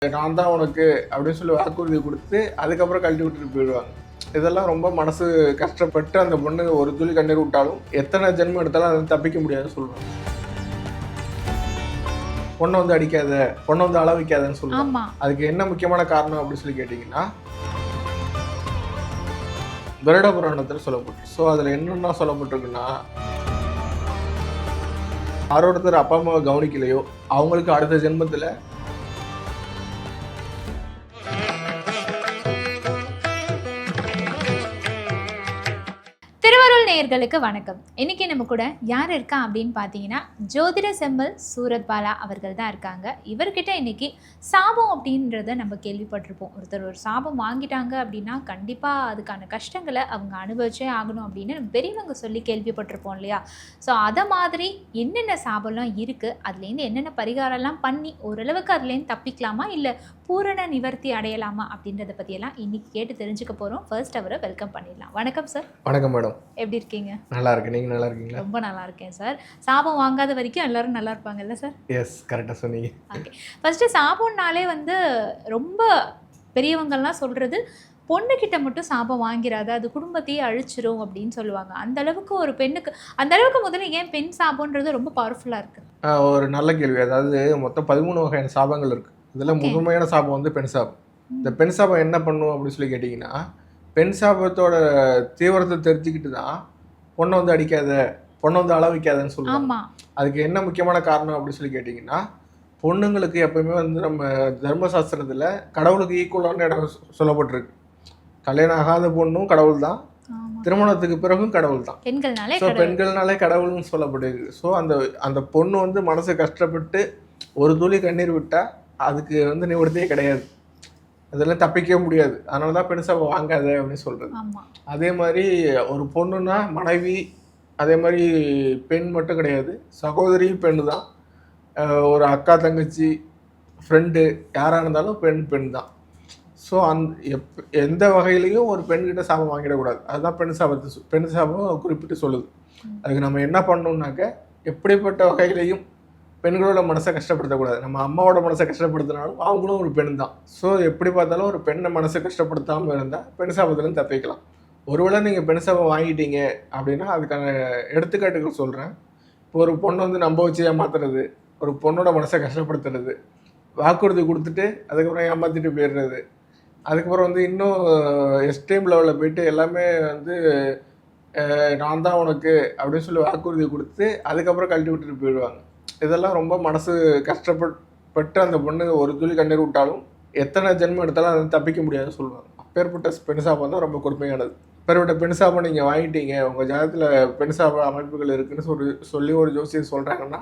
நான் தான் உனக்கு அப்படின்னு சொல்லி வாக்குறுதி கொடுத்து அதுக்கப்புறம் கழட்டி விட்டுட்டு போயிடுவாங்க. இதெல்லாம் ரொம்ப மனசு கஷ்டப்பட்டு அந்த பொண்ணு ஒரு துளி கண்ணீர் விட்டாலும் எத்தனை ஜென்மம் எடுத்தாலும் அதை தப்பிக்க முடியாதுன்னு சொல்லுவாங்க. பொண்ணை வந்து அடிக்காத, பொண்ணை வந்து அள வைக்காதன்னு சொல்லுவாங்க. அதுக்கு என்ன முக்கியமான காரணம் அப்படின்னு சொல்லி கேட்டிங்கன்னா, கருட புராணத்தில் சொல்லப்பட்டு. ஸோ அதில் என்னென்ன சொல்லப்பட்டிருக்குன்னா, யாரோடத்தர் அப்பா அம்மாவை கவனிக்கலையோ அவங்களுக்கு அடுத்த ஜென்மத்தில் நேயர்களுக்கு வணக்கம். இன்னைக்கு நம்ம கூட யார் இருக்கா அப்படின்னு பார்த்தீங்கன்னா, ஜோதிட செம்மல் சூரத் பாலா அவர்கள் தான் இருக்காங்க. இவர்கிட்ட இன்னைக்கு சாபம் அப்படின்றத நம்ம கேள்விப்பட்டிருப்போம். ஒருத்தர் ஒரு சாபம் வாங்கிட்டாங்க அப்படின்னா கண்டிப்பாக அதுக்கான கஷ்டங்களை அவங்க அனுபவிச்சே ஆகணும் அப்படின்னு நம்ம பெரியவங்க சொல்லி கேள்விப்பட்டிருப்போம் இல்லையா? ஸோ அதை மாதிரி என்னென்ன சாபம்லாம் இருக்குது, அதுலேருந்து என்னென்ன பரிகாரம்லாம் பண்ணி ஓரளவுக்கு அதுலேருந்து தப்பிக்கலாமா இல்லை பூரண நிவர்த்தி அடையலாமா அப்படின்றத பற்றியெல்லாம் இன்னைக்கு கேட்டு தெரிஞ்சுக்க போகிறோம். ஃபர்ஸ்ட் அவரை வெல்கம் பண்ணிடலாம். வணக்கம் சார். வணக்கம் மேடம். எப்படி இருக்கீங்க? நல்லா இருக்கு. நீங்க நல்லா இருக்கீங்களா? ரொம்ப நல்லா இருக்கேன் சார். சாபம் வாங்காத வரைக்கும் எல்லாரும் நல்லா இருப்பாங்கல்ல சார்? எஸ், கரெக்டாக சொன்னீங்க. ஓகே, ஃபர்ஸ்ட் சாபம்னாலே வந்து ரொம்ப பெரியவங்கள்லாம் சொல்றது, பொண்ணுக்கிட்ட மட்டும் சாபம் வாங்கிறாத, அது குடும்பத்தையே அழிச்சிரும் அப்படின்னு சொல்லுவாங்க. அந்த அளவுக்கு ஒரு பெண்ணுக்கு அந்த அளவுக்கு முதல்ல ஏன் பெண் சாபம்ன்றது ரொம்ப பவர்ஃபுல்லாக இருக்கு? ஒரு நல்ல கேள்வி. அதாவது மொத்தம் 13 வகையான சாபங்கள் இருக்கு. இதில் முழுமையான சாபம் வந்து பெண் சாபம். இந்த பெண் சாபம் என்ன பண்ணும் அப்படின்னு சொல்லி கேட்டிங்கன்னா, பெண் சாபத்தோட தீவிரத்தை தெரிஞ்சுக்கிட்டு தான் பொண்ணை வந்து அடிக்காத, பொண்ணை வந்து அள வைக்காதன்னு சொல்லுவாங்க. அதுக்கு என்ன முக்கியமான காரணம் அப்படின்னு சொல்லி கேட்டிங்கன்னா, பொண்ணுங்களுக்கு எப்பவுமே வந்து நம்ம தர்மசாஸ்திரத்தில் கடவுளுக்கு ஈக்குவலான இடம் சொல்லப்பட்டிருக்கு. கல்யாணம் ஆகாத பொண்ணும் கடவுள் தான், திருமணத்துக்கு பிறகும் கடவுள் தான். ஸோ பெண்கள்னாலே கடவுள்னு சொல்லப்படுது. ஸோ அந்த பொண்ணு வந்து மனசு கஷ்டப்பட்டு ஒரு துளி கண்ணீர் விட்டால் அதுக்கு வந்து நிவர்த்தியே கிடையாது, அதெல்லாம் தப்பிக்கவே முடியாது. அதனால தான் பெண் சாபம் வாங்காத அப்படின்னு சொல்கிறது. அதே மாதிரி ஒரு பொண்ணுன்னா மனைவி, அதே மாதிரி பெண் மட்டும் கிடையாது, சகோதரியும் பெண்ணு தான். ஒரு அக்கா தங்கச்சி ஃப்ரெண்டு யாராக இருந்தாலும் பெண் தான். ஸோ எந்த வகையிலையும் ஒரு பெண்கிட்ட சாபம் வாங்கிடக்கூடாது. அதுதான் பெண் சாபம் குறிப்பிட்டு சொல்லுது. அதுக்கு நம்ம என்ன பண்ணணும்னாக்க, எப்படிப்பட்ட வகையிலையும் பெண்களோட மனசை கஷ்டப்படுத்தக்கூடாது. நம்ம அம்மாவோட மனசை கஷ்டப்படுத்தினாலும் அவங்களும் ஒரு பெண் தான். ஸோ எப்படி பார்த்தாலும் ஒரு பெண்ணை மனசை கஷ்டப்படுத்தாமல் இருந்தால் பெண் சாபத்துலேருந்து தப்பிக்கலாம். ஒருவேளை நீங்கள் பெண் சாபம் வாங்கிட்டீங்க அப்படின்னா அதுக்கான எடுத்துக்காட்டுகள் சொல்கிறேன். இப்போ ஒரு பொண்ணை வந்து நம்ப வச்சு ஏமாத்துறது, ஒரு பொண்ணோட மனசை கஷ்டப்படுத்துறது, வாக்குறுதி கொடுத்துட்டு அதுக்கப்புறம் ஏமாற்றிட்டு போயிடுறது, அதுக்கப்புறம் வந்து இன்னும் எக்ஸ்ட்ரீம் லெவலில் போயிட்டு எல்லாமே வந்து நான் தான் உனக்கு அப்படின்னு சொல்லி வாக்குறுதி கொடுத்து அதுக்கப்புறம் கழட்டி விட்டுட்டு போயிடுவாங்க. இதெல்லாம் ரொம்ப மனசு கஷ்டப்பட்டு அந்த பொண்ணு ஒரு துளி கண்ணீர் விட்டாலும் எத்தனை ஜென்மம் எடுத்தாலும் அதை தப்பிக்க முடியாதுன்னு சொல்லுவாங்க. அப்பேற்பட்ட பெண் சாபம் தான் ரொம்ப கொடுமையானது. அப்பேற்பட்ட பெண் சாபம் நீங்கள் வாங்கிட்டீங்க, உங்கள் ஜாதகத்தில் பெண் சாப அமைப்புகள் இருக்குன்னு சொல்லி ஒரு ஜோசியர் சொல்கிறாங்கன்னா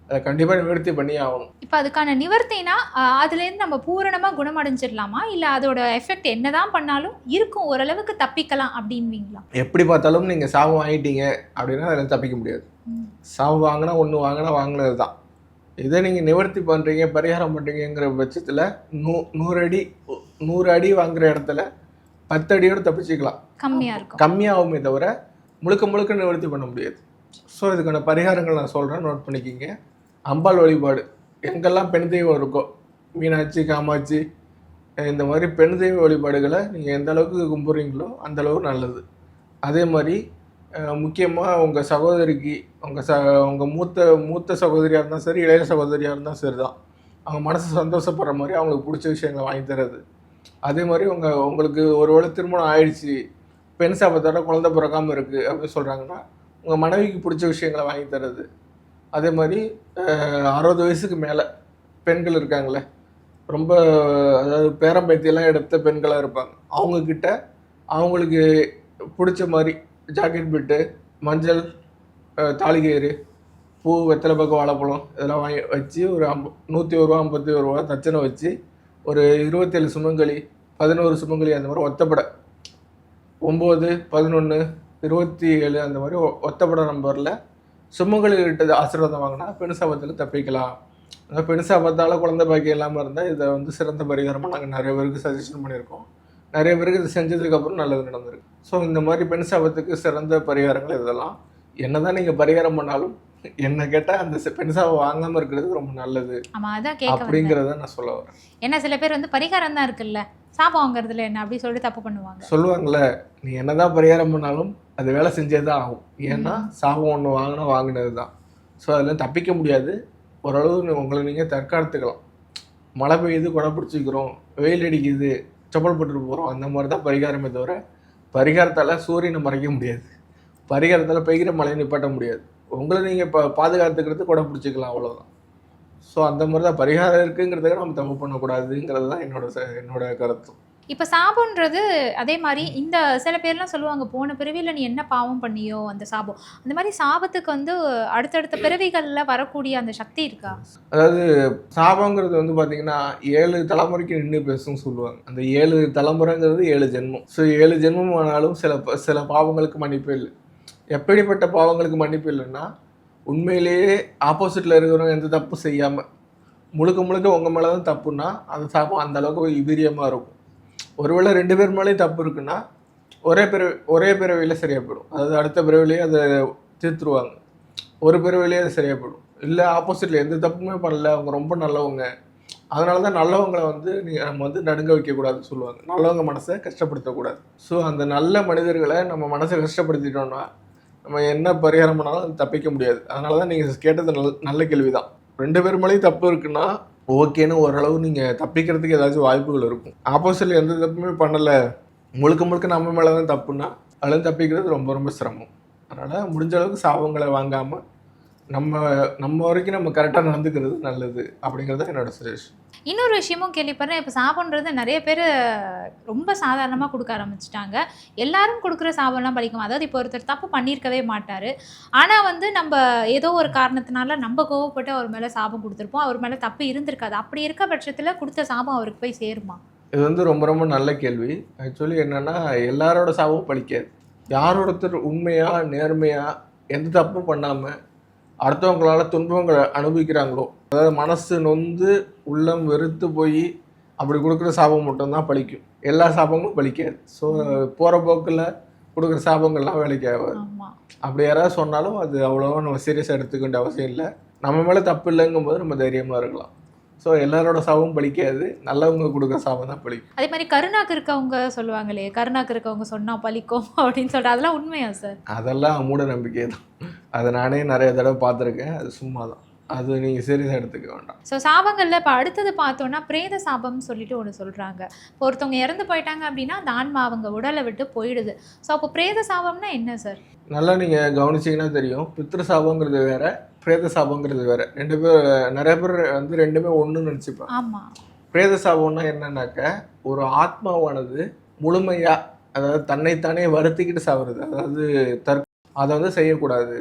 அதை கண்டிப்பாக நிவர்த்தி பண்ணி ஆகணும். இப்போ அதுக்கான நிவர்த்தினா அதுலேருந்து நம்ம பூரணமாக குணமடைஞ்சிடலாமா, இல்லை அதோட எஃபெக்ட் என்னதான் பண்ணாலும் இருக்கும், ஓரளவுக்கு தப்பிக்கலாம் அப்படின்வீங்களா? எப்படி பார்த்தாலும் நீங்கள் சாபம் வாங்கிட்டீங்க அப்படின்னா அதில் தப்பிக்க முடியாது. சாபம் வாங்கினா ஒன்று வாங்கினது தான். இதை நீங்கள் நிவர்த்தி பண்ணுறீங்க, பரிகாரம் பண்ணுறீங்கிற பட்சத்தில் 100 அடி வாங்குற இடத்துல 10 அடியோடு தப்பிச்சிக்கலாம். கம்மியாகுமே தவிர முழுக்க நிவர்த்தி பண்ண முடியாது. ஸோ இதுக்கான பரிகாரங்கள் நான் சொல்கிறேன், நோட் பண்ணிக்கிங்க. அம்பாள் வழிபாடு, எங்கெல்லாம் பெண் தெய்வம் இருக்கோ, மீனாட்சி, காமாட்சி, இந்த மாதிரி பெண் தெய்வ வழிபாடுகளை நீங்கள் எந்த அளவுக்கு கும்பிட்றீங்களோ அந்தளவுக்கு நல்லது. அதே மாதிரி முக்கியமாக உங்கள் சகோதரிக்கு, உங்கள் மூத்த சகோதரியாக இருந்தால் சரி, இளைய சகோதரியாக இருந்தால் சரி தான், அவங்க மனசு சந்தோஷப்படுற மாதிரி அவங்களுக்கு பிடிச்ச விஷயங்களை வாங்கி தர்றது. அதே மாதிரி உங்களுக்கு ஒருவேளை திருமணம் ஆயிடுச்சு, பெண் சாபத்தோட குழந்தை பிறக்காமல் இருக்குது அப்படின்னு சொல்கிறாங்கன்னா உங்கள் மனைவிக்கு பிடிச்ச விஷயங்களை வாங்கி தர்றது. அதே மாதிரி 60 வயசுக்கு மேலே பெண்கள் இருக்காங்களே, ரொம்ப அதாவது பேரம்பேத்தியெல்லாம் எடுத்த பெண்களாக இருப்பாங்க, அவங்கக்கிட்ட அவங்களுக்கு பிடிச்ச மாதிரி ஜாக்கெட் பிட்டு, மஞ்சள், தாலிகயிறு, பூ, வெத்தலை பாக்கு, வாழைப்பழம் இதெல்லாம் வாங்கி வச்சு ஒரு 101 ரூபா 51 ரூபா தச்சனை வச்சு ஒரு 27 சுமங்கலி, 11 சுமங்கலி, அந்த மாதிரி ஒத்தப்படை 9, 11, 27 அந்த மாதிரி ஒத்தப்படை நம்பரில் சுமங்கலிகிட்ட ஆசீர்வாதம் வாங்கினா பெண் சாபத்தில் தப்பிக்கலாம். அந்த பெண் சாபத்தால் குழந்தை பாக்கியம் இல்லாமல் இருந்தால் இதை வந்து சிறந்த பரிகாரமாக நாங்கள் நிறைய பேருக்கு சஜஷன் பண்ணியிருக்கோம். நிறைய பேருக்கு இது செஞ்சதுக்கப்புறம் நல்லது நடந்திருக்கு. ஸோ இந்த மாதிரி பெண் சாபத்துக்கு சிறந்த பரிகாரங்கள் இதெல்லாம். என்ன தான் நீங்கள் பரிகாரம் பண்ணாலும் என்ன கேட்டா அந்த பெண் சாபம் வாங்காம இருக்கிறது ரொம்ப நல்லது ஆமா, அதான் கேட்க வந்தேன். அப்படிங்கிறத நான் சொல்ல வரேன். ஏன்னா சில பேர் வந்து பரிகாரம் தான் இருக்குல்ல, சாபம் வாங்குறதுல என்ன அப்படி சொல்லிட்டு தப்பு பண்ணுவாங்க. சொல்லுவாங்கல்ல, நீ என்னதான் பரிகாரம் பண்ணாலும் அது வேலை செஞ்சே தான் ஆகும். ஏன்னா சாபம் ஒன்று வாங்கினா வாங்கினது தான். ஸோ அதில் தப்பிக்க முடியாது. ஓரளவு உங்களை நீங்கள் தற்காத்துக்கலாம். மழை பெய்யுது, குடை பிடிச்சிக்கிறோம், வெயில் அடிக்குது, செப்பல் போட்டுட்டு போகிறோம், அந்த மாதிரி தான் பரிகாரமே தவிர பரிகாரத்தால் சூரியனை மறைக்க முடியாது. பரிகாரத்தால் பெய்கிற மழையை நிப்பாட்ட முடியாது. உங்களை நீங்கள் இப்போ பாதுகாத்துக்கிறது குடை பிடிச்சிக்கலாம், அவ்வளோதான். ஸோ அந்த மாதிரி தான் பரிகாரம் இருக்குங்கிறதுக்கு நம்ம தப்பு பண்ணக்கூடாதுங்கிறது தான் என்னோட கருத்து. இப்போ சாபம்ன்றது அதே மாதிரி இந்த சில பேர்லாம் சொல்லுவாங்க, போன பிறவியில் நீ என்ன பாவம் பண்ணியோ அந்த சாபம், அந்த மாதிரி சாபத்துக்கு வந்து அடுத்தடுத்த பிறவிகளில் வரக்கூடிய அந்த சக்தி இருக்கா? அதாவது சாபங்கிறது வந்து பார்த்தீங்கன்னா 7 தலைமுறைக்கு நின்று பேசுன்னு சொல்லுவாங்க. அந்த 7 தலைமுறைங்கிறது 7 ஜென்மம். ஸோ 7 ஜென்மம் ஆனாலும் சில பாவங்களுக்கு மன்னிப்பு இல்லை. எப்படிப்பட்ட பாவங்களுக்கு மன்னிப்பு இல்லைன்னா, உண்மையிலேயே ஆப்போசிட்டில் இருக்கிறவங்க எந்த தப்பு செய்யாமல் முழுக்க உங்கள் மேலே தான் தப்புன்னா அந்த சாபம் அந்த அளவுக்கு வீரியமாக இருக்கும். ஒருவேளை 2 பேர் மேலேயும் தப்பு இருக்குன்னா ஒரே பிறவியில் சரியாக போயிடும். அதாவது அடுத்த பிறவிலேயே அதை தீர்த்துருவாங்க. ஒரு பிறவிலேயே அது சரியாக போயிடும். இல்லை ஆப்போசிட்டில் எந்த தப்புமே பண்ணல, அவங்க ரொம்ப நல்லவங்க, அதனால தான் நல்லவங்களை வந்து நம்ம வந்து நடுங்க வைக்கக்கூடாதுன்னு சொல்லுவாங்க. நல்லவங்க மனசை கஷ்டப்படுத்தக்கூடாது. ஸோ அந்த நல்ல மனிதர்களை நம்ம மனசை கஷ்டப்படுத்திட்டோம்னா நம்ம என்ன பரிகாரம் பண்ணாலும் அது தப்பிக்க முடியாது. அதனால தான் நீங்கள் கேட்டது நல்ல கேள்வி தான். 2 பேர் மேலேயும் தப்பு இருக்குன்னா ஓகேன்னு ஓரளவு நீங்கள் தப்பிக்கிறதுக்கு ஏதாச்சும் வாய்ப்புகள் இருக்கும். ஆப்போசிட்டில் எந்த தப்புமே பண்ணலை, முழுக்க நம்ம மேலே தான் தப்புன்னா அதுலேருந்து தப்பிக்கிறது ரொம்ப சிரமம். அதனால் முடிஞ்ச அளவுக்கு சாபங்களை வாங்காமல் நம்ம வரைக்கும் நம்ம கரெக்டாக நடந்துக்கிறது நல்லது அப்படிங்கிறது என்னோட சஜஷன். இன்னொரு விஷயமும் கேள்விப்படுறேன், இப்போ சாபம்ன்றது நிறைய பேர் ரொம்ப சாதாரணமாக கொடுக்க ஆரம்பிச்சிட்டாங்க. எல்லாரும் கொடுக்குற சாபம்லாம் பலிக்கும். அதாவது இப்போ ஒருத்தர் தப்பு பண்ணியிருக்கவே மாட்டார், ஆனால் வந்து நம்ம ஏதோ ஒரு காரணத்தினால நம்ம கோவப்பட்டு அவர் மேலே சாபம் கொடுத்துருப்போம், அவர் மேலே தப்பு இருந்திருக்காது. அப்படி இருக்க பட்சத்தில் கொடுத்த சாபம் அவருக்கு போய் சேருமா? இது வந்து ரொம்ப நல்ல கேள்வி. ஆக்சுவலி என்னென்னா, எல்லாரோட சாபமும் பலிக்காது. யாரோடத்தர் உண்மையாக நேர்மையாக எந்த தப்பும் பண்ணாமல் அடுத்தவங்களால துன்பங்களை அனுபவிக்கிறாங்களோ, அதாவது மனசு நொந்து உள்ளம் வெறுத்து போய் அப்படி கொடுக்குற சாபம் மட்டும்தான் பலிக்கும். எல்லா சாபங்களும் பலிக்காது. ஸோ போகிற போக்கில் கொடுக்குற சாபங்கள்லாம் வேலைக்கு ஆகாது. அப்படி யாராவது சொன்னாலும் அது அவ்வளோவா நம்ம சீரியஸாக எடுத்துக்க வேண்டிய அவசியம் இல்லை. நம்ம மேலே தப்பு இல்லைங்கும் போது நம்ம தைரியமாக இருக்கலாம். ஸோ எல்லாரோட சாபமும் பலிக்காது, நல்லவங்க கொடுக்குற சாபம் தான் பலிக்கும். அதே மாதிரி கருணாக்கு இருக்கவங்க சொல்லுவாங்களே, கருணாக்கு இருக்கவங்க சொன்னால் பலிக்கும் அப்படின்னு சொல்லிட்டு, அதெல்லாம் உண்மையா சார்? அதெல்லாம் மூட நம்பிக்கை தான். அதை நானே நிறைய தடவை பார்த்துருக்கேன். அது சும்மா தான், அது நீங்கள் சீரியஸாக எடுத்துக்க வேண்டாம். ஸோ சாபங்களில் இப்போ அடுத்தது பார்த்தோன்னா பிரேத சாபம்னு சொல்லிட்டு ஒன்று சொல்கிறாங்க. இப்போ ஒருத்தவங்க இறந்து போயிட்டாங்க அப்படின்னா அந்த ஆன்மா அவங்க உடலை விட்டு போயிடுது. ஸோ அப்போ பிரேத சாபம்னா என்ன சார்? நல்லா நீங்கள் கவனிச்சிங்கன்னா தெரியும். பித்ரு சாபங்கிறது வேற, பிரேத சாபங்கிறது வேற. நிறைய பேர் வந்து ரெண்டுமே ஒன்றுன்னு நினச்சிப்பாங்க. ஆமாம். பிரேத சாபம்னா என்னன்னாக்க, ஒரு ஆத்மாவானது முழுமையாக, அதாவது தன்னைத்தானே வருத்திக்கிட்டு சாப்பிட்றது, அதாவது அதை வந்து செய்யக்கூடாது.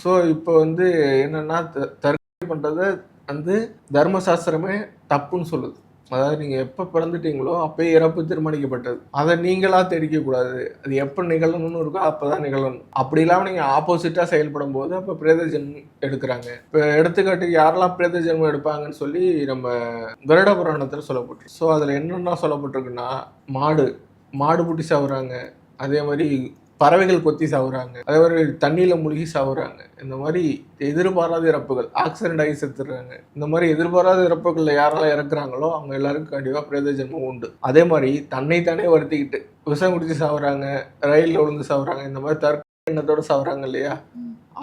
ஸோ இப்போ வந்து என்னன்னா, தற்கொலை பண்ணுறத வந்து தர்மசாஸ்திரமே தப்புன்னு சொல்லுது. அதாவது நீங்கள் எப்போ பிறந்துட்டீங்களோ அப்போயே இறப்பு தீர்மானிக்கப்பட்டது. அதை நீங்களாக தெரிவிக்கக்கூடாது. அது எப்போ நிகழணும்னு இருக்கோ அப்போ தான் நிகழணும். அப்படி இல்லாமல் நீங்கள் ஆப்போசிட்டாக செயல்படும் போது அப்போ பிரேத ஜென்மம் எடுக்கிறாங்க. இப்போ எடுத்துக்காட்டுக்கு யாரெல்லாம் பிரேத ஜென்மம் எடுப்பாங்கன்னு சொல்லி நம்ம கருட புராணத்தில் சொல்லப்பட்டிருக்கு. ஸோ அதில் என்னென்ன சொல்லப்பட்டிருக்குன்னா, மாடு பூட்டி சாகுறாங்க, அதே மாதிரி பறவைகள் கொத்தி சாகுறாங்க, அதே மாதிரி தண்ணியில் மூழ்கி சாகுறாங்க. இந்த மாதிரி எதிர்பாராத இறப்புகள், ஆக்சிடென்ட் ஆகி செத்துடுறாங்க. இந்த மாதிரி எதிர்பாராத இறப்புகளில் யாரெல்லாம் இறக்குறாங்களோ அவங்க எல்லாருக்கும் கண்டிப்பாக பிரேத ஜென்மம் உண்டு. அதே மாதிரி தன்னைத்தானே வருத்திக்கிட்டு விஷம் குடிச்சு சாகுறாங்க, ரயிலில் விழுந்து சாகுறாங்க, இந்த மாதிரி தற்கொலை எண்ணத்தோடு சாகுறாங்க இல்லையா,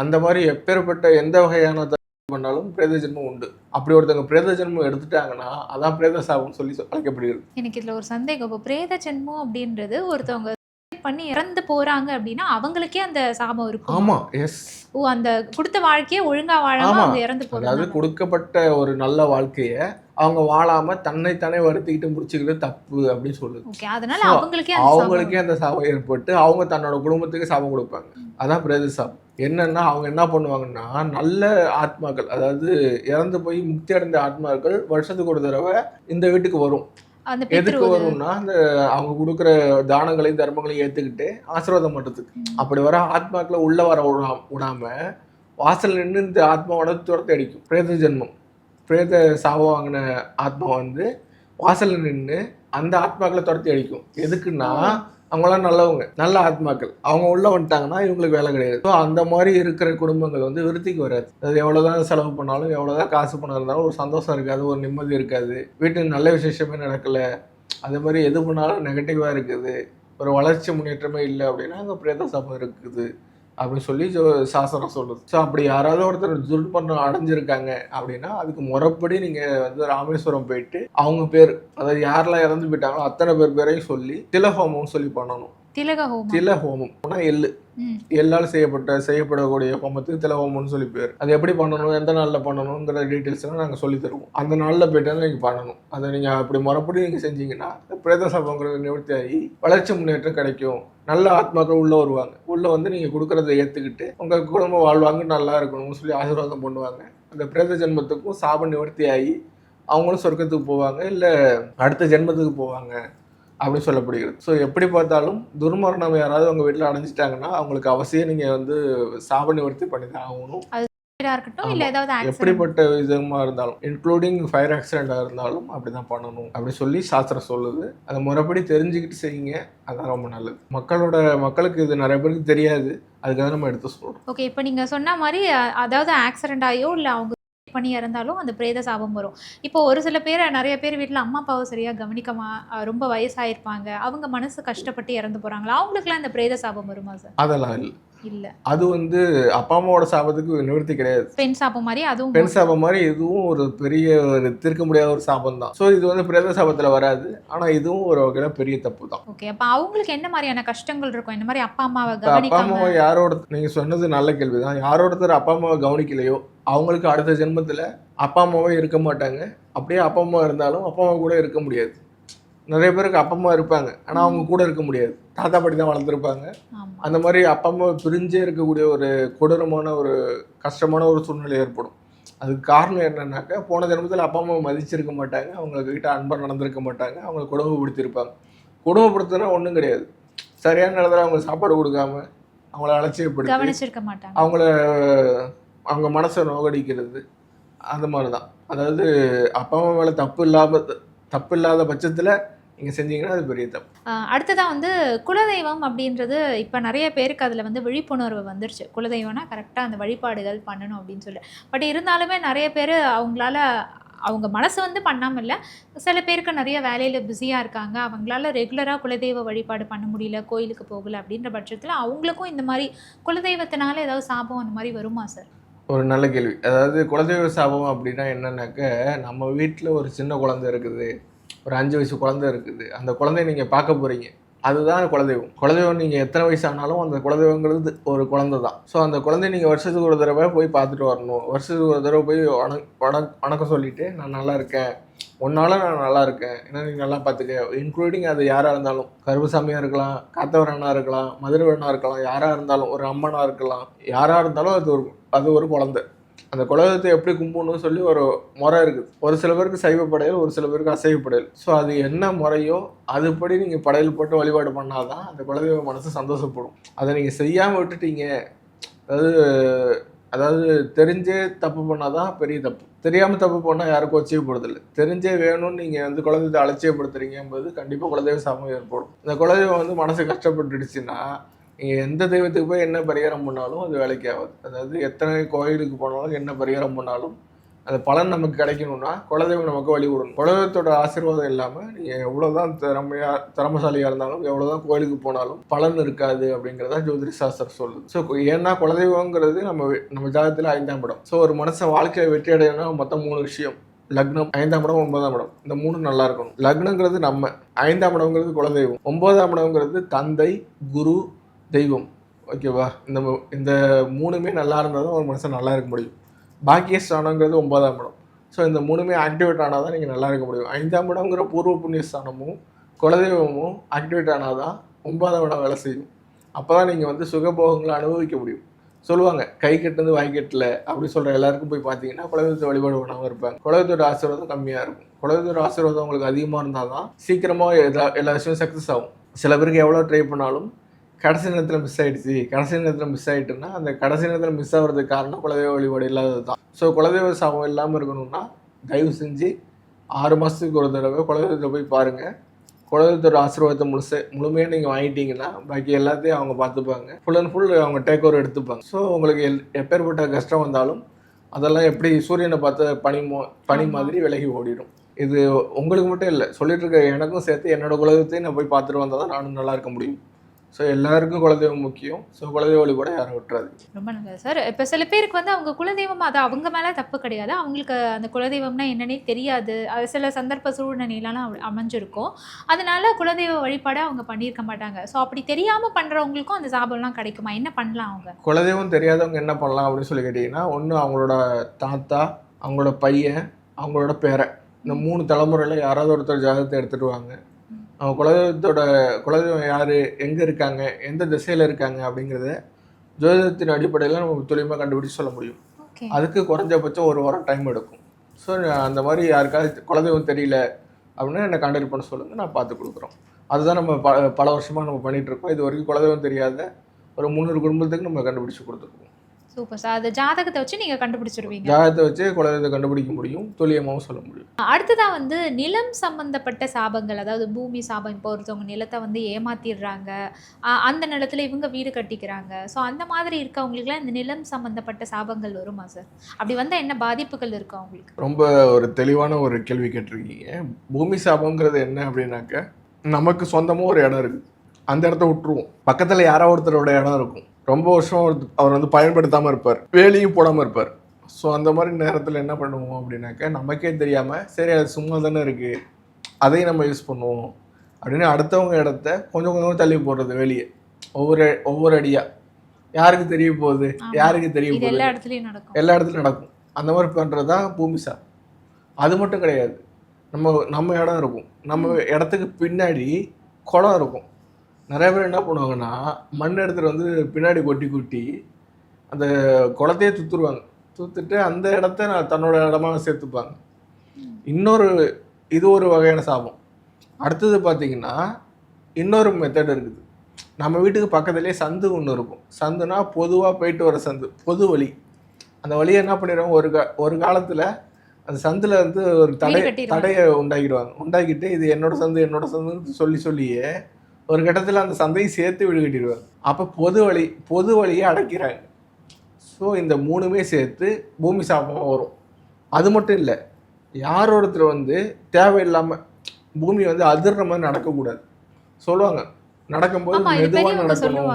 அந்த மாதிரி எப்பேற்பட்ட எந்த வகையான பண்ணாலும் பிரேத ஜென்மம் உண்டு. அப்படி ஒருத்தவங்க பிரேத ஜென்மம் எடுத்துட்டாங்கன்னா அதான் பிரேத சாபம்னு சொல்லி அழைக்கப்படுகிறது. எனக்கு இதில் ஒரு சந்தேகம். இப்போ பிரேத ஜென்மம் அப்படின்றது ஒருத்தவங்க பண்ணி இறந்து போறாங்க அப்படின்னா அவங்களுக்கே அந்த சாபம் இருக்கும். ஆமா, எஸ். ஓ, அந்த கொடுத்த வாழ்க்கையை ஒழுங்கா வாழாம அவங்க இறந்து போறாங்க. அதாவது கொடுக்கப்பட்ட ஒரு நல்ல வாழ்க்கைய அவங்க வாழாம தன்னைத்தானே வருத்திக்கிட்டு முடிச்சுக்கிறது தப்பு அப்படின்னு சொல்லுது. ஓகே, அதனால அவங்களுக்கே அந்த சாபம் ஏற்பட்டு அவங்க தன்னோட குடும்பத்துக்கு சாபம் கொடுப்பாங்க. அதான் பிரேத சாபம். என்னன்னா, அவங்க என்ன பண்ணுவாங்கன்னா, நல்ல ஆத்மாக்கள், அதாவது இறந்து போய் முக்தி அடைந்த ஆத்மாக்கள் வருஷத்துக்கு ஒரு தடவை இந்த வீட்டுக்கு வரும். எதுக்கு வரும்னா, அந்த அவங்க கொடுக்குற தானங்களையும் தர்மங்களையும் ஏற்றுக்கிட்டு ஆசீர்வாதம் பண்ணுறதுக்கு. அப்படி வர ஆத்மாக்களை உள்ள வர விடாம வாசல் நின்று இந்த ஆத்மாவோட துரத்தை அடிக்கும். பிரேத ஜென்மம், பிரேத சாபம் வாங்கின ஆத்மா வந்து வாசல் நின்று அந்த ஆத்மாக்களை துரத்தி அடிக்கும். எதுக்குன்னா, அவங்களாம் நல்லவங்க, நல்ல ஆத்மாக்கள். அவங்க உள்ள வந்துட்டாங்கன்னா இவங்களுக்கு வேலை கிடையாது. ஸோ அந்த மாதிரி இருக்கிற குடும்பங்கள் வந்து விருத்திக்கு வராது. அது எவ்வளோதான் செலவு பண்ணாலும், எவ்வளோதான் காசு பணம் இருந்தாலும் ஒரு சந்தோஷம் இருக்காது, ஒரு நிம்மதி இருக்காது. வீட்டில் நல்ல விசேஷமே நடக்கல, அதே மாதிரி எது பண்ணாலும் நெகட்டிவாக இருக்குது, ஒரு வளர்ச்சி முன்னேற்றமே இல்லை அப்படின்னா அங்கே பிரேத சாபம் இருக்குது அப்படின்னு சொல்லி சாஸ்திரம் சொல்லுது. ஸோ அப்படி யாராவது ஒருத்தர் துர்மரணம் அடைஞ்சிருக்காங்க அப்படின்னா அதுக்கு முறைப்படி நீங்கள் வந்து ராமேஸ்வரம் போயிட்டு அவங்க பேர், அதாவது யாரெல்லாம் இறந்து போயிட்டாங்களோ அத்தனை பேரையும் சொல்லி திலஹோமம்னு சொல்லி பண்ணணும். தில ஹோமம் எள்ளு எள்ளால் செய்யப்படக்கூடிய ஹோமத்துக்கு தில ஹோமம்னு சொல்லி பேர். அது எப்படி பண்ணணும், எந்த நாளில் பண்ணணுங்கிற டீட்டெயில்ஸ்லாம் நாங்கள் சொல்லி தருவோம். அந்த நாளில் போயிட்டு நீங்கள் பண்ணணும். அதை நீங்கள் அப்படி முறைப்படி நீங்கள் செஞ்சீங்கன்னா பிரேத சாபங்கிறது நிவர்த்தி ஆகி வளர்ச்சி முன்னேற்றம் கிடைக்கும். நல்ல ஆத்மாக்கள் உள்ளே வருவாங்க. உள்ளே வந்து நீங்கள் கொடுக்குறத ஏற்றுக்கிட்டு உங்கள் குடும்பம் வாழ்வாங்க, நல்லா இருக்கணும்னு சொல்லி ஆசீர்வாதம் பண்ணுவாங்க. அந்த பிரேத ஜென்மத்துக்கும் சாபம் நிவர்த்தி ஆகி அவங்களும் சொர்க்கத்துக்கு போவாங்க, இல்லை அடுத்த ஜென்மத்துக்கு போவாங்க அப்படின்னு சொல்லப்படுகிறது. ஸோ எப்படி பார்த்தாலும் துர்மரணம் யாராவது உங்கள் வீட்டில் அடைஞ்சிட்டாங்கன்னா அவங்களுக்கு அவசியம் நீங்கள் வந்து சாப நிவர்த்தி பண்ணி தான் ஆகணும். எப்படிப்பட்ட விதமாக இருந்தாலும், இன்க்ளூடிங் ஃபயர் ஆக்சிடென்ட்டாக இருந்தாலும் அப்படி தான் பண்ணணும் அப்படி சொல்லி சாஸ்திரம் சொல்லுது. அதை முறைப்படி தெரிஞ்சுக்கிட்டு செய்யுங்க, அதான் ரொம்ப நல்லது. மக்களுக்கு இது நிறைய பேருக்கு தெரியாது, அதுக்காக நம்ம எடுத்து சொல்கிறோம். ஓகே, இப்போ நீங்கள் சொன்ன மாதிரி அதாவது ஆக்சிடென்ட் ஆகியோ இல்லை அவங்க பண்ணி இறந்தாலும் அந்த பிரேத சாபம் வரும். இப்போ ஒரு சில பேர், நிறைய பேர் வீட்டில் அம்மா அப்பாவை சரியாக கவனிக்கமா, ரொம்ப வயசாயிருப்பாங்க, அவங்க மனசு கஷ்டப்பட்டு இறந்து போகிறாங்களா, அவங்களுக்குலாம் இந்த பிரேத சாபம் வருமா சார்? அதெல்லாம் இல்லை. அது வந்து அப்பா அம்மாவோட சாபத்துக்கு நிவர்த்தி கிடையாது. பெண் சாபம் மாதிரி அதுவும், பெண் சாபம் மாதிரி இதுவும் ஒரு பெரிய தீர்க்க முடியாத ஒரு சாபம் தான். ஸோ இது வந்து பிரேத சாபத்தில் வராது, ஆனால் இதுவும் ஒரு வகையில் பெரிய தப்பு தான். ஓகே, அப்போ அவங்களுக்கு என்ன மாதிரியான கஷ்டங்கள் இருக்கும்? இந்த மாதிரி அப்பா அம்மாவை அப்பா அம்மாவை யாரோட, நீங்கள் சொன்னது நல்ல கேள்வி தான். யாரோடத்தர் அப்பா அம்மாவை கவனிக்கலையோ அவங்களுக்கு அடுத்த ஜென்மத்தில் அப்பா அம்மாவே இருக்க மாட்டாங்க. அப்படியே அப்பா அம்மா இருந்தாலும் அப்பா அம்மா கூட இருக்க முடியாது. நிறைய பேருக்கு அப்பா அம்மா இருப்பாங்க, ஆனால் அவங்க கூட இருக்க முடியாது, தாத்தா பாட்டி தான் வளர்ந்துருப்பாங்க. அந்த மாதிரி அப்பா அம்மாவை பிரிஞ்சே இருக்கக்கூடிய ஒரு கொடூரமான ஒரு கஷ்டமான ஒரு சூழ்நிலை ஏற்படும். அதுக்கு காரணம் என்னன்னாக்கா, போன ஜென்மத்தில் அப்பா அம்மாவை மதிச்சிருக்க மாட்டாங்க, அவங்கக்கிட்ட அன்பாக நடந்திருக்க மாட்டாங்க, அவங்க குடும்பப்படுத்தியிருப்பாங்க. குடும்பப்படுத்தினா ஒன்றும் கிடையாது, சரியான நேரத்தில் அவங்க சாப்பாடு கொடுக்காம அவங்கள அலட்சியப்படுத்தி அவங்க மனசை நோகடிக்கிறது, அந்த மாதிரி தான். அதாவது அப்பா அம்மா மேலே தப்பு இல்லாத பட்சத்தில் நீங்கள் செஞ்சீங்கன்னா அது பெரிய தப்பு. அடுத்ததான் வந்து குலதெய்வம் அப்படின்றது இப்போ நிறைய பேருக்கு அதில் வந்து விழிப்புணர்வு வந்துருச்சு. குலதெய்வம்னா கரெக்டாக அந்த வழிபாடுகள் பண்ணணும் அப்படின்னு சொல்லி. பட் இருந்தாலுமே நிறைய பேர் அவங்க மனசு வந்து பண்ணாமல் இல்லை, சில பேருக்கு நிறைய வேலையில் பிஸியாக இருக்காங்க, அவங்களால ரெகுலராக குலதெய்வ வழிபாடு பண்ண முடியல, கோயிலுக்கு போகலை அப்படின்ற பட்சத்தில் அவங்களுக்கும் இந்த மாதிரி குலதெய்வத்தினால ஏதாவது சாபம் அந்த மாதிரி வருமா சார்? ஒரு நல்ல கேள்வி. அதாவது குலதெய்வ சாபம் அப்படின்னா என்னன்னாக்க, நம்ம வீட்டில் ஒரு சின்ன குழந்தை இருக்குது, ஒரு 5 வயசு குழந்தை இருக்குது, அந்த குழந்தைய நீங்கள் பார்க்க போகிறீங்க, அதுதான் குலதெய்வம். குலதெய்வம் நீங்கள் எத்தனை வயசு ஆனாலும் அந்த குலதெய்வங்கிறது ஒரு குழந்தை தான். ஸோ அந்த குழந்தைய நீங்கள் வருஷத்துக்கு ஒரு தடவை போய் பார்த்துட்டு வரணும். வருஷத்துக்கு ஒரு தடவை போய் வணக்கம் சொல்லிவிட்டு, நான் நல்லா இருக்கேன், உன்னால நான் நல்லா இருக்கேன், ஏன்னா நீ நல்லா பார்த்துக்க. இன்க்ளூடிங் அது யாராக இருந்தாலும், கருப்புசாமியாக இருக்கலாம், காத்தவரனாக இருக்கலாம், மதுரவனாக இருக்கலாம், யாராக இருந்தாலும், ஒரு அம்மனாக இருக்கலாம், யாராக இருந்தாலும் அது ஒரு குழந்தை. அந்த குலதெய்வத்தை எப்படி கும்பிடணும்னு சொல்லி ஒரு முறை இருக்குது. ஒரு சில பேருக்கு சைவ படையல், ஒரு சில பேருக்கு அசைவ படையல். ஸோ அது என்ன முறையோ அதுபடி நீங்கள் படையல் போட்டு வழிபாடு பண்ணாதான் அந்த குலதெய்வ மனசு சந்தோஷப்படும். அதை நீங்கள் செய்யாமல் விட்டுட்டீங்க, அதாவது தெரிஞ்சே தப்பு பண்ணாதான் பெரிய தப்பு. தெரியாமல் தப்பு பண்ணால் யாருக்கும் அலட்சியப்படுறதில்லை. தெரிஞ்சே வேணும்னு நீங்கள் வந்து குலதெய்வத்தை அலட்சியப்படுத்துறீங்க என்பது கண்டிப்பாக குலதெய்வ சாபம் ஏற்படும். இந்த குலதெய்வம் வந்து மனசு கஷ்டப்பட்டுடுச்சுன்னா நீங்கள் எந்த தெய்வத்துக்கு போய் என்ன பரிகாரம் பண்ணாலும் அது வேலைக்கு ஆகாது. அதாவது எத்தனை கோயிலுக்கு போனாலும் என்ன பரிகாரம் பண்ணாலும் அந்த பலன் நமக்கு கிடைக்கணும்னா குலதெய்வம் நமக்கு வழி விடணும். குலதெய்வத்தோட ஆசீர்வாதம் இல்லாமல் நீங்கள் எவ்வளோதான் திறமசாலியாக இருந்தாலும், எவ்வளோதான் கோயிலுக்கு போனாலும் பலன் இருக்காது அப்படிங்கிறதா ஜோதிட சாஸ்திரம் சொல்லுது. ஸோ ஏன்னா குலதெய்வங்கிறது நம்ம ஜாதகத்தில் 5ஆம் இடம். ஸோ ஒரு மனுஷன் வாழ்க்கையை வெற்றி அடையணும்னா மொத்தம் 3 விஷயம். லக்னம், 5ஆம் இடம், 9ஆம் இடம், இந்த 3 நல்லா இருக்கணும். லக்னங்கிறது நம்ம, 5ஆம் இடம்ங்கிறது குலதெய்வம், 9ஆம் இடம்ங்கிறது தந்தை, குரு, தெய்வம். ஓகேவா? இந்த 3மே நல்லா இருந்தால் தான் ஒரு மனுஷன் நல்லா இருக்க முடியும். பாக்கியஸ்தானங்கிறது 9ஆம் இடம். ஸோ இந்த 3மே ஆக்டிவேட் ஆனால் தான் நீங்கள் நல்லா இருக்க முடியும். 5ஆம் இடம்ங்கிற பூர்வ புண்ணியஸ்தானமும் குலதெய்வமும் ஆக்டிவேட் ஆனால் தான் 9ஆம் இடம் வேலை செய்யும். அப்போ தான் நீங்கள் வந்து சுகபோகங்களை அனுபவிக்க முடியும். சொல்லுவாங்க கை கட்டுறது வாய் கட்டல அப்படி சொல்கிற எல்லாருக்கும் போய் பார்த்தீங்கன்னா குலதெய்வத்தை வழிபாடு பண்ணாமல் இருப்பாங்க. குலதெய்வத்தோட ஆசீர்வாதம் கம்மியாக இருக்கும். குலதெய்வத்தோட ஆசீர்வாதம் உங்களுக்கு அதிகமாக இருந்தால் தான் சீக்கிரமாக எல்லா விஷயமும் சக்ஸஸ் ஆகும். சில பேருக்கு எவ்வளோ ட்ரை பண்ணாலும் கடைசி நேரத்தில் மிஸ் ஆகிட்டுன்னா அந்த கடைசி நேரத்தில் மிஸ் ஆகிறதுக்கு காரணம் குலதெய்வ வழிபாடு இல்லாதது தான். ஸோ குலதெய்வ சாபம் இல்லாமல் இருக்கணும்னா தயவு செஞ்சு 6 மாதத்துக்கு ஒரு தடவை குலதெய்வத்தை போய் பாருங்கள். குலதெய்வத்தோட ஆசீர்வாதத்தை முழுமையாக நீங்கள் வாங்கிட்டீங்கன்னா பாக்கி எல்லாத்தையும் அவங்க பார்த்துப்பாங்க. ஃபுல் அண்ட் ஃபுல் அவங்க டேக் ஓவர் எடுத்துப்பாங்க. ஸோ உங்களுக்கு எப்பேற்பட்ட கஷ்டம் வந்தாலும் அதெல்லாம் எப்படி சூரியனை பார்த்த பனி மாதிரி விலகி ஓடிடும். இது உங்களுக்கு மட்டும் இல்லை, சொல்லிட்டு இருக்க எனக்கும் சேர்த்து என்னோட குலதெய்வத்தையும் நான் போய் பார்த்துட்டு வந்தால் தான் நானும் நல்லா இருக்க முடியும். ஸோ எல்லாருக்கும் குலதெய்வம் முக்கியம். ஸோ குலதெய்வ வழிபாட யாரும் விட்டுறாது. ரொம்ப நல்லது சார். இப்போ சில பேருக்கு வந்து அவங்க குலதெய்வம் அது அவங்க மேலே தப்பு கிடையாது. அவங்களுக்கு அந்த குலதெய்வம்னா என்னன்னே தெரியாது. அது சில சந்தர்ப்ப சூழ்நிலையிலாம் அமைஞ்சிருக்கும். அதனால குலதெய்வ வழிபாடை அவங்க பண்ணியிருக்க மாட்டாங்க. ஸோ அப்படி தெரியாமல் பண்ணுறவங்களுக்கும் அந்த சாபம்லாம் கிடைக்குமா? என்ன பண்ணலாம் அவங்க? குலதெய்வம் தெரியாதவங்க என்ன பண்ணலாம் அப்படின்னு சொல்லி கேட்டிங்கன்னா, ஒன்று அவங்களோட தாத்தா, அவங்களோட பையன், அவங்களோட பேரன், இந்த 3 தலைமுறையில் யாராவது ஒருத்தர் ஜாதகத்தை எடுத்துகிட்டு வாங்க. அவங்க குலதெய்வம் யார், எங்கே இருக்காங்க, எந்த திசையில் இருக்காங்க அப்படிங்கிறத ஜோதிடத்தின் அடிப்படையில் நம்ம துல்லியமாக கண்டுபிடிச்சு சொல்ல முடியும். அதுக்கு குறைஞ்சபட்சம் 1 வாரம் டைம் எடுக்கும். ஸோ அந்த மாதிரி யாருக்காவது குலதெய்வம் தெரியல அப்படின்னா என்னை கான்டாக்ட் பண்ண சொல்லுங்கள், நான் பார்த்து கொடுக்குறோம். அதுதான் நம்ம பல வருஷமாக நம்ம பண்ணிகிட்ருக்கோம். இது வரைக்கும் குலதெய்வம் தெரியாத ஒரு 300 குடும்பத்துக்கு நம்ம கண்டுபிடிச்சு கொடுத்துருக்கோம். Super sir. அது ஜாதகத்தை வச்சு நீங்கள் கண்டுபிடிச்சிருவீங்க. ஜாதகத்தை வச்சு குலதெய்வத்தை கண்டுபிடிக்க முடியும், துல்லியமாகவும் சொல்ல முடியும். அடுத்ததாக வந்து நிலம் சம்பந்தப்பட்ட சாபங்கள், அதாவது பூமி சாபம். இப்போ ஒருத்தவங்க நிலத்தை வந்து ஏமாத்திடுறாங்க, அந்த நிலத்தில் இவங்க வீடு கட்டிக்கிறாங்க. ஸோ அந்த மாதிரி இருக்கவங்களுக்குலாம் இந்த நிலம் சம்பந்தப்பட்ட சாபங்கள் வருமா சார்? அப்படி வந்தால் என்ன பாதிப்புகள் இருக்கு அவங்களுக்கு? ரொம்ப ஒரு தெளிவான ஒரு கேள்வி கேட்டிருக்கீங்க. பூமி சாபங்கிறது என்ன அப்படின்னாக்க, நமக்கு சொந்தமாக ஒரு இடம் இருக்குது, அந்த இடத்த விட்டுருவோம். பக்கத்தில் யாராவது ஒருத்தரோட இடம் இருக்கும், ரொம்ப வருஷம் அவர் வந்து பயன்படுத்தாமல் இருப்பார், வேலையும் போடாமல் இருப்பார். ஸோ அந்த மாதிரி நேரத்தில் என்ன பண்ணுவோம் அப்படின்னாக்க, நமக்கே தெரியாமல் சரி அது சும்மா தானே இருக்குது, அதையும் நம்ம யூஸ் பண்ணுவோம் அப்படின்னு அடுத்தவங்க இடத்த கொஞ்சம் கொஞ்சமாக தள்ளி போடுறது வெளியே, ஒவ்வொரு அடியாக. யாருக்கு தெரிய போகுது, யாருக்கு தெரிய போகுது, எல்லா இடத்துலையும் நடக்கும். அந்த மாதிரி பண்ணுறது தான் பூமி சாபம். அது மட்டும் கிடையாது, நம்ம இடம் இருக்கும், நம்ம இடத்துக்கு பின்னாடி குளம் இருக்கும். நிறைய பேர் என்ன பண்ணுவாங்கன்னா, மண் எடுத்துகிட்டு வந்து பின்னாடி கொட்டி அந்த குளத்தையே தூத்துட்டு அந்த இடத்த தன்னோட இடமா சேர்த்துப்பாங்க. இது ஒரு வகையான சாபம். அடுத்தது பார்த்திங்கன்னா, இன்னொரு மெத்தட் இருக்குது. நம்ம வீட்டுக்கு பக்கத்துலேயே சந்து ஒன்று இருக்கும். சந்துனா பொதுவாக போயிட்டு வர சந்து, பொது வழி. அந்த வழியை என்ன பண்ணிடுவாங்க, ஒரு காலத்தில் அந்த சந்தில் வந்து ஒரு தடையை உண்டாக்கிட்டு இது என்னோட சந்துன்னு சொல்லியே ஒரு கட்டத்தில் அந்த சந்தையை சேர்த்து வீடு கட்டிடுவாங்க. அப்போ பொது வழியை அடைக்கிறாங்க. ஸோ இந்த 3மே சேர்த்து பூமி சாபமாக வரும். அது மட்டும் இல்லை, யார் ஒருத்தர் வந்து தேவையில்லாமல் பூமி வந்து அதிர்ற மாதிரி நடக்கக்கூடாது சொல்லுவாங்க. நடக்கும்போது மெதுவாக நடக்கணும்,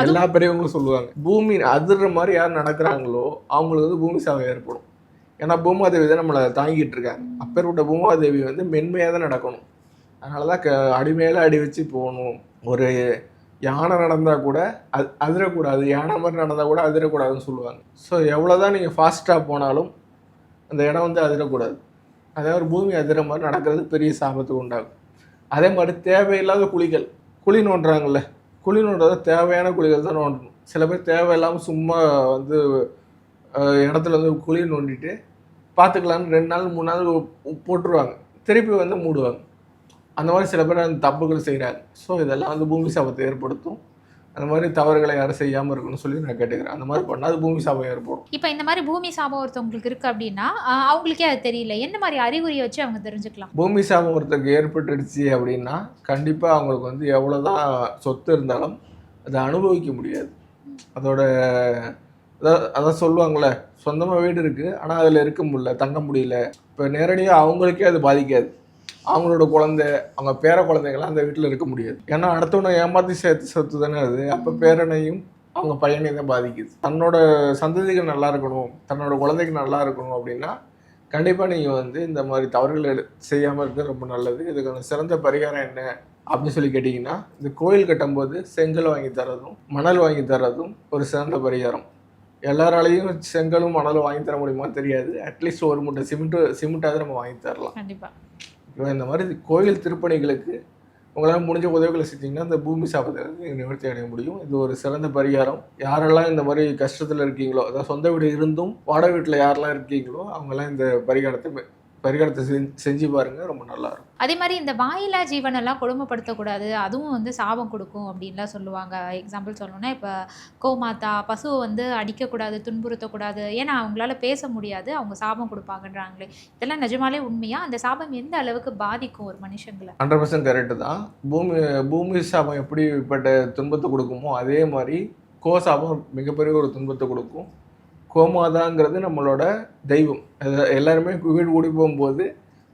எல்லா பெரியவங்களும் சொல்லுவாங்க. பூமி அதிர்ற மாதிரி யார் நடக்கிறாங்களோ அவங்களுக்கு வந்து பூமி சாபம் ஏற்படும். ஏன்னா பூமாதேவி தான் நம்மளை தாங்கிட்டு இருக்காங்க. அப்பேற்பட்ட பூமாதேவி வந்து மென்மையாக தான் நடக்கணும். அதனால தான் அடி மேலே அடி வச்சு போகணும். ஒரு யானை நடந்தால் கூட அதிரக்கூடாது, யானை மாதிரி நடந்தால் கூட அதிரக்கூடாதுன்னு சொல்லுவாங்க. ஸோ எவ்வளோ தான் நீங்கள் ஃபாஸ்ட்டாக போனாலும் அந்த இடம் வந்து அதிரக்கூடாது. அதே ஒரு பூமி அதிர மாதிரி நடக்கிறது பெரிய சாபத்துக்கு உண்டாகும். அதே மாதிரி தேவையில்லாத குழி நோண்டுறாங்கல்ல, குழி நோண்டுறது தேவையான குழிகள் தான் நோண்டணும். சில பேர் தேவையில்லாமல் சும்மா வந்து இடத்துல வந்து குழி நோண்டிட்டு பார்த்துக்கலான்னு 2 நாள் 3 நாள் போட்டுருவாங்க, திருப்பி வந்து மூடுவாங்க. அந்த மாதிரி சில பேர் அந்த தப்புகள் செய்கிறாங்க. ஸோ இதெல்லாம் வந்து பூமி சாபத்தை ஏற்படுத்தும். அந்த மாதிரி தவறுகளை யாரும் செய்யாமல் இருக்கணும்னு சொல்லி நான் கேட்டுக்கிறேன். அந்த மாதிரி பண்ணால் அது பூமி சாபம் ஏற்படும். இப்போ இந்த மாதிரி பூமி சாபம் ஒருத்தவங்களுக்கு இருக்குது அப்படின்னா அவங்களுக்கே அது தெரியல, என்ன மாதிரி அறிகுறியை வச்சு அவங்க தெரிஞ்சுக்கலாம்? பூமி சாபம் ஒருத்தருக்கு ஏற்பட்டுடுச்சு அப்படின்னா கண்டிப்பாக அவங்களுக்கு வந்து எவ்வளோதான் சொத்து இருந்தாலும் அதை அனுபவிக்க முடியாது. அதான் சொல்லுவாங்களே, சொந்தமாக வீடு இருக்குது ஆனால் அதில் இருக்க முடியல, தங்க முடியல. இப்போ நேரடியாக அவங்களுக்கே அது பாதிக்காது. அவங்களோட குழந்தை, அவங்க பேர குழந்தைங்களாம் அந்த வீட்டில் இருக்க முடியாது. ஏன்னா அடுத்தவனை ஏமாற்றி சேர்த்து சொத்து தானே அது. அப்போ பேரனையும் அவங்க பையனையும் தான் பாதிக்குது. தன்னோட சந்ததிகள் நல்லா இருக்கணும், தன்னோட குழந்தைக்கு நல்லா இருக்கணும் அப்படின்னா கண்டிப்பாக நீங்கள் வந்து இந்த மாதிரி தவறுகள் செய்யாமல் இருக்கிறது ரொம்ப நல்லது. இதுக்கான சிறந்த பரிகாரம் என்ன அப்படின்னு சொல்லி கேட்டிங்கன்னா, இந்த கோயில் கட்டும்போது செங்கல் வாங்கி தரதும் மணல் வாங்கி தரதும் ஒரு சிறந்த பரிகாரம். எல்லாராலையும் செங்கலும் மணலும் வாங்கி தர முடியுமா தெரியாது. அட்லீஸ்ட் ஒரு மூட்டை சிமெண்ட்டாவது நம்ம வாங்கி தரலாம். கண்டிப்பாக இந்த மாதிரி கோயில் திருப்பணிகளுக்கு உங்களால் முடிஞ்ச உதவிகளை செஞ்சிங்கன்னா இந்த பூமி சாபத்தை நிவர்த்தி அடைய முடியும். இது ஒரு சிறந்த பரிகாரம். யாரெல்லாம் இந்த மாதிரி கஷ்டத்தில் இருக்கீங்களோ, அதாவது சொந்த வீடு இருந்தும் வாடகை வீட்டில் யாரெல்லாம் இருக்கீங்களோ அவங்கெல்லாம் இந்த பரிகாரத்தை பரிகாரத்தை செஞ்சு பாருங்கள், ரொம்ப நல்லாயிருக்கும். அதே மாதிரி இந்த வாயிலா ஜீவனெல்லாம் கொடுமைப்படுத்தக்கூடாது, அதுவும் வந்து சாபம் கொடுக்கும் அப்படின்லாம் சொல்லுவாங்க. எக்ஸாம்பிள் சொல்லணும்னா இப்போ கோமாதா பசுவை வந்து அடிக்கக்கூடாது, துன்புறுத்தக்கூடாது, ஏன்னா அவங்களால பேச முடியாது, அவங்க சாபம் கொடுப்பாங்கன்றாங்களே, இதெல்லாம் நிஜமாலே உண்மையா? அந்த சாபம் எந்த அளவுக்கு பாதிக்கும் ஒரு மனுஷங்களை? 100% கரெக்டு தான். பூமி சாபம் எப்படிப்பட்ட துன்பத்தை கொடுக்குமோ அதே மாதிரி சாபம் மிகப்பெரிய ஒரு துன்பத்தை கொடுக்கும். கோமாதாங்கிறது நம்மளோட தெய்வம். எல்லாருமே வீடு கூடி போகும்போது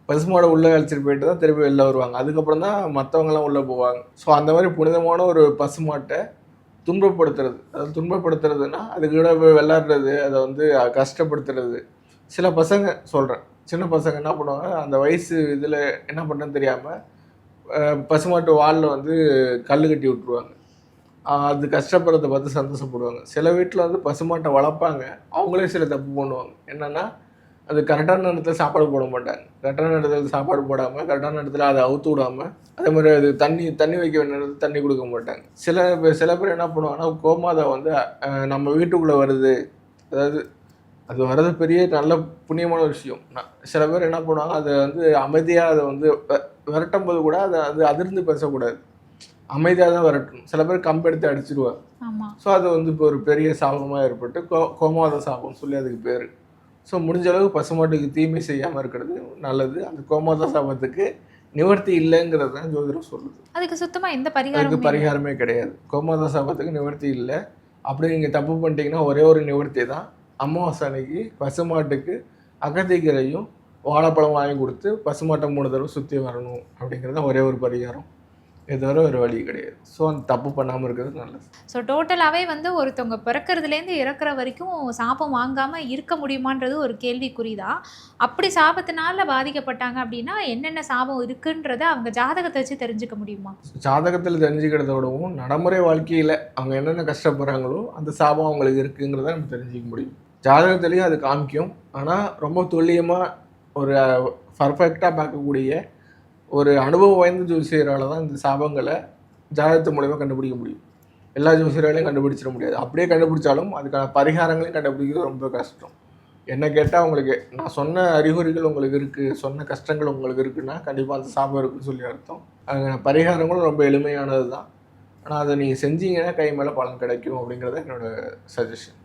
பசுமாடை உள்ளே அழைச்சிட்டு போயிட்டு தான் திருப்பி வெளில வருவாங்க. அதுக்கப்புறம் தான் மற்றவங்களாம் உள்ளே போவாங்க. ஸோ அந்த மாதிரி புனிதமான ஒரு பசுமாட்டை துன்பப்படுத்துறது, அதாவது துன்பப்படுத்துறதுன்னா அதுக்கூட விளையாடுறது, அதை வந்து கஷ்டப்படுத்துறது. சில பசங்க சொல்கிறேன், சின்ன பசங்க என்ன பண்ணுவாங்க, அந்த வயசு இதில் என்ன பண்ணுறதுன்னு தெரியாமல் பசுமாட்டு வாலில் வந்து கல் கட்டி விட்ருவாங்க. அது கஷ்டப்படுறதை பார்த்து சந்தோஷப்படுவாங்க. சில வீட்டில் வந்து பசுமாட்டை வளர்ப்பாங்க, அவங்களே சில தப்பு பண்ணுவாங்க. என்னென்னா அது கரெக்டான நேரத்தில் சாப்பாடு போட மாட்டாங்க. கரெக்டான நேரத்தில் சாப்பாடு போடாமல், கரெக்டான நேரத்தில் அதை அவுத்து விடாமல், அதே மாதிரி அது தண்ணி வைக்க வேண்டிய நேரத்தில் தண்ணி கொடுக்க மாட்டாங்க. சில பேர் என்ன பண்ணுவாங்கன்னா, கோமாதா வந்து நம்ம வீட்டுக்குள்ளே வருது, அதாவது அது வர்றது பெரிய நல்ல புண்ணியமான விஷயம். சில பேர் என்ன பண்ணுவாங்க, அதை வந்து அமைதியாக அதை வந்து விரட்டும் போது கூட அதை அதிர்ந்து பேசக்கூடாது, அமைதியாக தான் விரட்டணும். சில பேர் கம்பெடுத்து அடிச்சிருவாங்க. ஸோ அது வந்து இப்போ ஒரு பெரிய சாபமாக ஏற்பட்டு கோமாத சாபம்னு சொல்லி அதுக்கு பேர். ஸோ முடிஞ்ச அளவுக்கு பசுமாட்டுக்கு தீமை செய்யாமல் இருக்கிறது நல்லது. அந்த கோமாத சாபத்துக்கு நிவர்த்தி இல்லைங்கிறது தான் ஜோதிடம் சொல்லுது. அதுக்கு சுத்தமாக எந்த பரிகாரமே கிடையாது. கோமாத சாபத்துக்கு நிவர்த்தி இல்லை. அப்படி நீங்கள் தப்பு பண்ணிட்டீங்கன்னா ஒரே ஒரு நிவர்த்தி தான், அமாவாசை அன்னைக்கு பசுமாட்டுக்கு அகத்திக்கீரையும் வாழைப்பழம் வாங்கி கொடுத்து பசுமாட்டை 3 தடவை சுற்றி வரணும். அப்படிங்கிறது தான் ஒரே ஒரு பரிகாரம். இது வர ஒரு வழி கிடையாது. ஸோ அந்த தப்பு பண்ணாமல் இருக்கிறது நல்லது. ஸோ டோட்டலாகவே வந்து ஒருத்தவங்க பிறக்கிறதுலேருந்து இறக்குற வரைக்கும் சாபம் வாங்காமல் இருக்க முடியுமான்றது ஒரு கேள்விக்குறி தான். அப்படி சாபத்தினால பாதிக்கப்பட்டாங்க அப்படின்னா என்னென்ன சாபம் இருக்குன்றத அவங்க ஜாதகத்தை வச்சு தெரிஞ்சுக்க முடியுமா? ஜாதகத்தில் தெரிஞ்சுக்கிறத விடவும் நடைமுறை வாழ்க்கையில் அவங்க என்னென்ன கஷ்டப்படுறாங்களோ அந்த சாபம் அவங்களுக்கு இருக்குங்கிறத நம்ம தெரிஞ்சுக்க முடியும். ஜாதகத்துலேயும் அது காமிக்கும். ஆனால் ரொம்ப துல்லியமாக ஒரு பர்ஃபெக்டாக பார்க்கக்கூடிய ஒரு அனுபவம் வாய்ந்த ஜோசியரால் தான் இந்த சாபங்களை ஜாதகத்து மூலமா கண்டுபிடிக்க முடியும். எல்லா ஜோசியராலையும் கண்டுபிடிச்சிட முடியாது. அப்படியே கண்டுபிடிச்சாலும் அதுக்கான பரிகாரங்களையும் கண்டுபிடிக்கிறது ரொம்ப கஷ்டம். என்ன கேட்டால் உங்களுக்கு நான் சொன்ன அறிகுறிகள் உங்களுக்கு இருக்குது, சொன்ன கஷ்டங்கள் உங்களுக்கு இருக்குன்னா கண்டிப்பாக அந்த சாபம் இருக்குன்னு சொல்லி அர்த்தம். அதுக்கான பரிகாரங்களும் ரொம்ப எளிமையானது தான். ஆனால் அதை நீங்கள் செஞ்சீங்கன்னா கை மேலே பலன் கிடைக்கும் அப்படிங்கிறது என்னோட சஜஷன்.